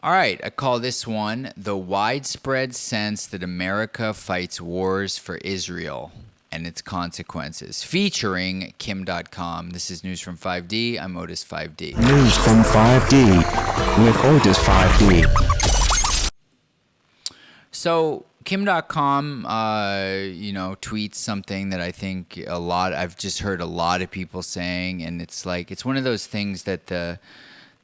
All right, I call this one The Widespread Sense That America Fights Wars for Israel and Its Consequences, featuring Kim.com. This is News from 5D. I'm Otis 5D. News from 5D with Otis 5D. So Kim.com, tweets something that I think I've just heard a lot of people saying, and it's one of those things that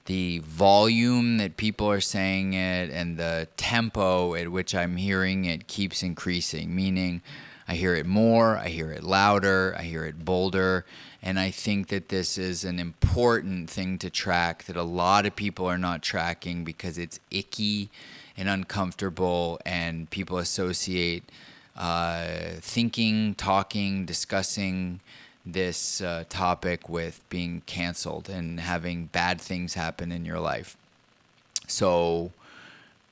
the volume that people are saying it and the tempo at which I'm hearing it keeps increasing, meaning I hear it more, I hear it louder, I hear it bolder, and I think that this is an important thing to track that a lot of people are not tracking because it's icky and uncomfortable, and people associate thinking, talking, discussing this topic with being canceled and having bad things happen in your life. So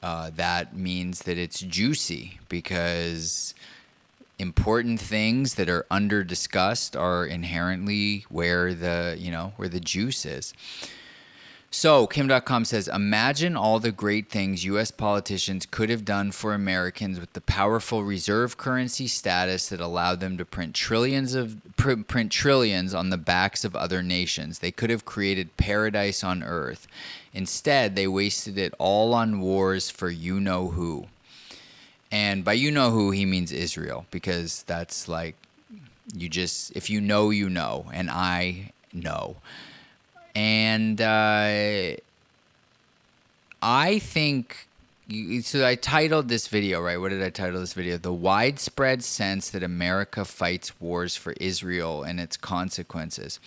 that means that it's juicy because important things that are under discussed are inherently where the juice is. So Kim.com says, imagine all the great things U.S. politicians could have done for Americans with the powerful reserve currency status that allowed them to print trillions on the backs of other nations. They could have created paradise on earth. Instead, they wasted it all on wars for you-know-who. And by you-know-who, he means Israel, because that's like, if you know, you know, and I know. And I think, so I titled this video, right? What did I title this video? The Widespread Sense That America Fights Wars for Israel and Its Consequences.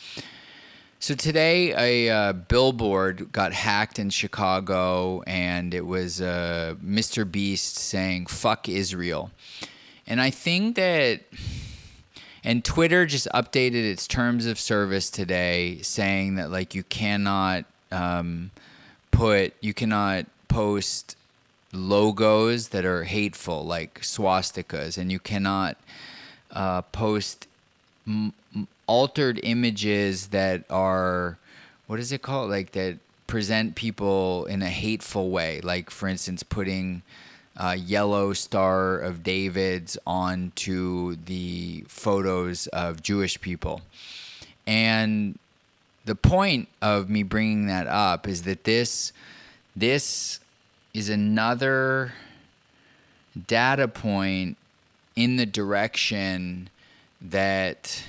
So today a billboard got hacked in Chicago, and it was Mr. Beast saying, fuck Israel. And I think that... And Twitter just updated its terms of service today, saying that you cannot post logos that are hateful, like swastikas, and you cannot post altered images that are, what is it called? That present people in a hateful way. Like, for instance, putting yellow Star of David's onto the photos of Jewish people. And the point of me bringing that up is that this is another data point in the direction that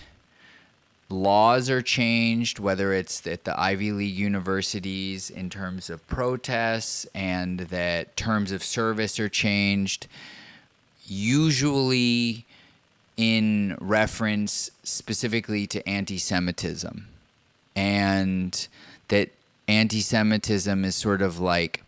laws are changed, whether it's at the Ivy League universities in terms of protests, and that terms of service are changed, usually in reference specifically to anti-Semitism. And that anti-Semitism is sort of like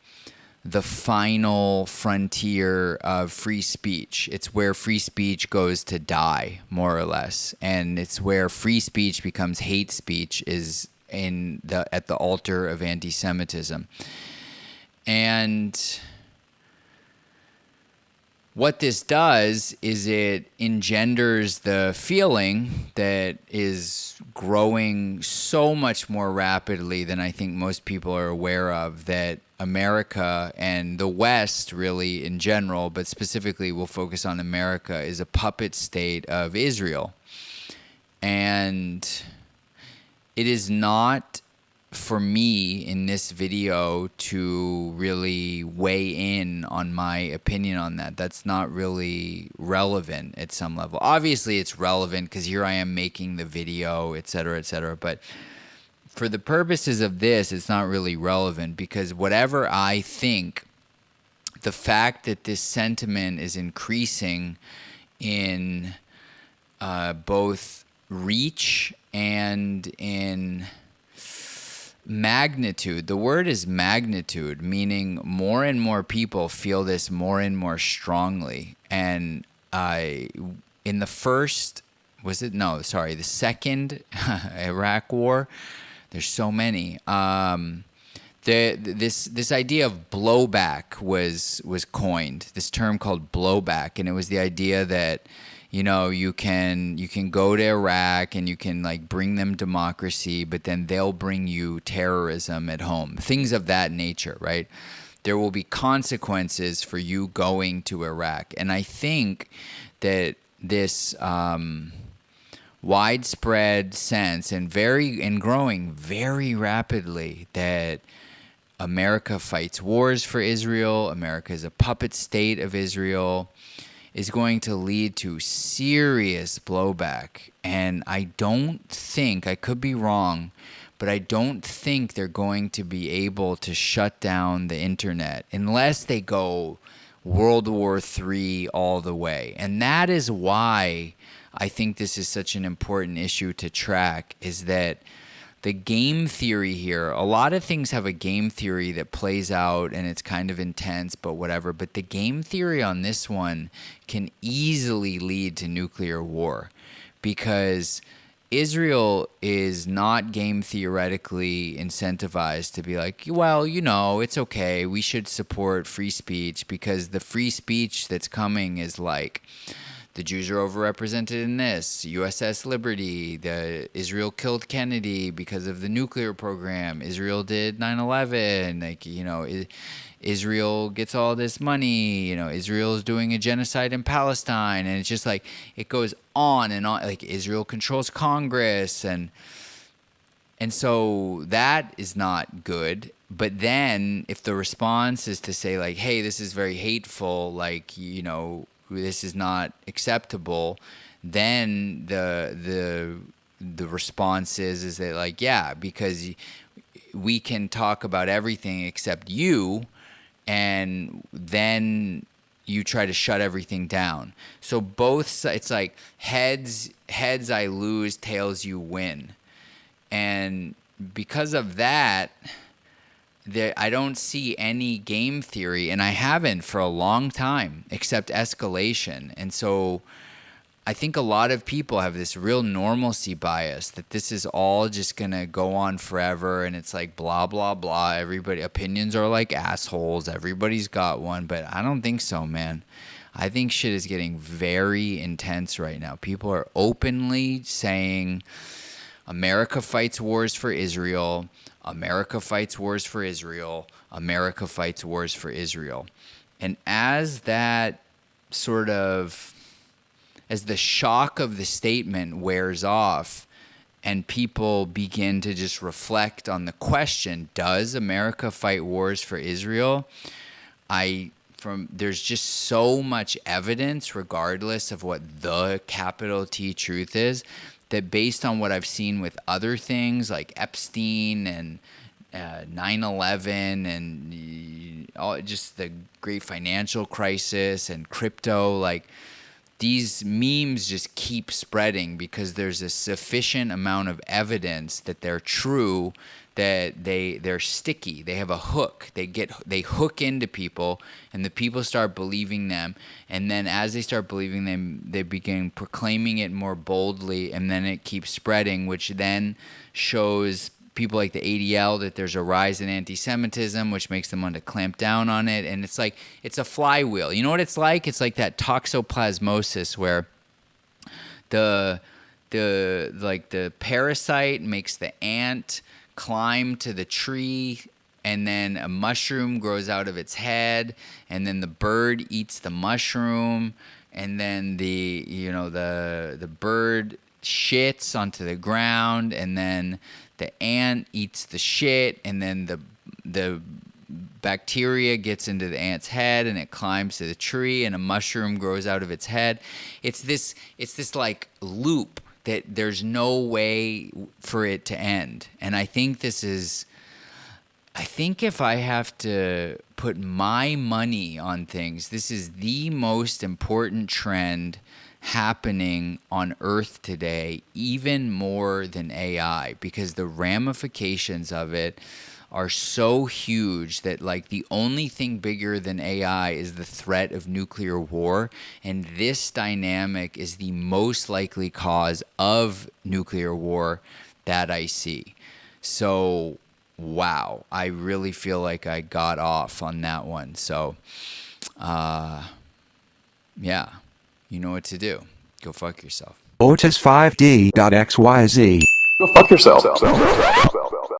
the final frontier of free speech. It's where free speech goes to die, more or less. And it's where free speech becomes hate speech, is at the altar of anti-Semitism. And what this does is it engenders the feeling that is growing so much more rapidly than I think most people are aware of, that America and the West really in general, but specifically we'll focus on America, is a puppet state of Israel. And it is not for me in this video to really weigh in on my opinion on that. That's not really relevant at some level. Obviously it's relevant because here I am making the video, et cetera, but for the purposes of this, it's not really relevant, because whatever I think, the fact that this sentiment is increasing in both reach and in magnitude. The word is magnitude, meaning more and more people feel this more and more strongly. And in the second Iraq war, there's so many. This idea of blowback was coined. This term called blowback, and it was the idea that you can go to Iraq and you can bring them democracy, but then they'll bring you terrorism at home, things of that nature, right? there will be consequences for you going to Iraq. And I think that this widespread sense and growing very rapidly that America fights wars for Israel, America is a puppet state of Israel, is going to lead to serious blowback. And I don't think, I could be wrong, but I don't think they're going to be able to shut down the internet unless they go World War III all the way. And that is why I think this is such an important issue to track, is that the game theory here, a lot of things have a game theory that plays out and it's kind of intense, but whatever. But the game theory on this one can easily lead to nuclear war, because Israel is not game theoretically incentivized to be like, well, it's okay, we should support free speech, because the free speech that's coming is like, the Jews are overrepresented in this, USS Liberty, Israel killed Kennedy because of the nuclear program, Israel did 9/11, Israel gets all this money, Israel is doing a genocide in Palestine, and it's just like, it goes on and on, like Israel controls Congress, and so that is not good. But then if the response is to say like, hey, this is very hateful, like, this is not acceptable, then the response is that like, yeah, because we can talk about everything except you, and then you try to shut everything down. So both sides, it's like heads I lose, tails you win. And because of that, I don't see any game theory, and I haven't for a long time, except escalation. And so I think a lot of people have this real normalcy bias that this is all just going to go on forever, and it's like blah, blah, blah. Everybody, opinions are like assholes. Everybody's got one, but I don't think so, man. I think shit is getting very intense right now. People are openly saying America fights wars for Israel. America fights wars for Israel. America fights wars for Israel. And as that sort of, as the shock of the statement wears off and people begin to just reflect on the question, does America fight wars for Israel? There's just so much evidence, regardless of what the capital T truth is, that based on what I've seen with other things like Epstein and 9/11 and just the great financial crisis and crypto, like these memes just keep spreading because there's a sufficient amount of evidence that they're true, that they're sticky. They have a hook. They hook into people, and the people start believing them. And then as they start believing them, they begin proclaiming it more boldly, and then it keeps spreading, which then shows people like the ADL that there's a rise in anti-Semitism, which makes them want to clamp down on it. And it's like, it's a flywheel. You know what it's like? It's like that toxoplasmosis where the parasite makes the ant climb to the tree, and then a mushroom grows out of its head, and then the bird eats the mushroom, and then the bird shits onto the ground, and then the ant eats the shit, and then the bacteria gets into the ant's head, and it climbs to the tree, and a mushroom grows out of its head. It's this like loop that there's no way for it to end. And I think if I have to put my money on things, this is the most important trend happening on Earth today, even more than AI, because the ramifications of it are so huge that like the only thing bigger than AI is the threat of nuclear war, and this dynamic is the most likely cause of nuclear war that I see. So wow, I really feel like I got off on that one. So yeah, you know what to do. Go fuck yourself. Otis5D.xyz. Go fuck yourself.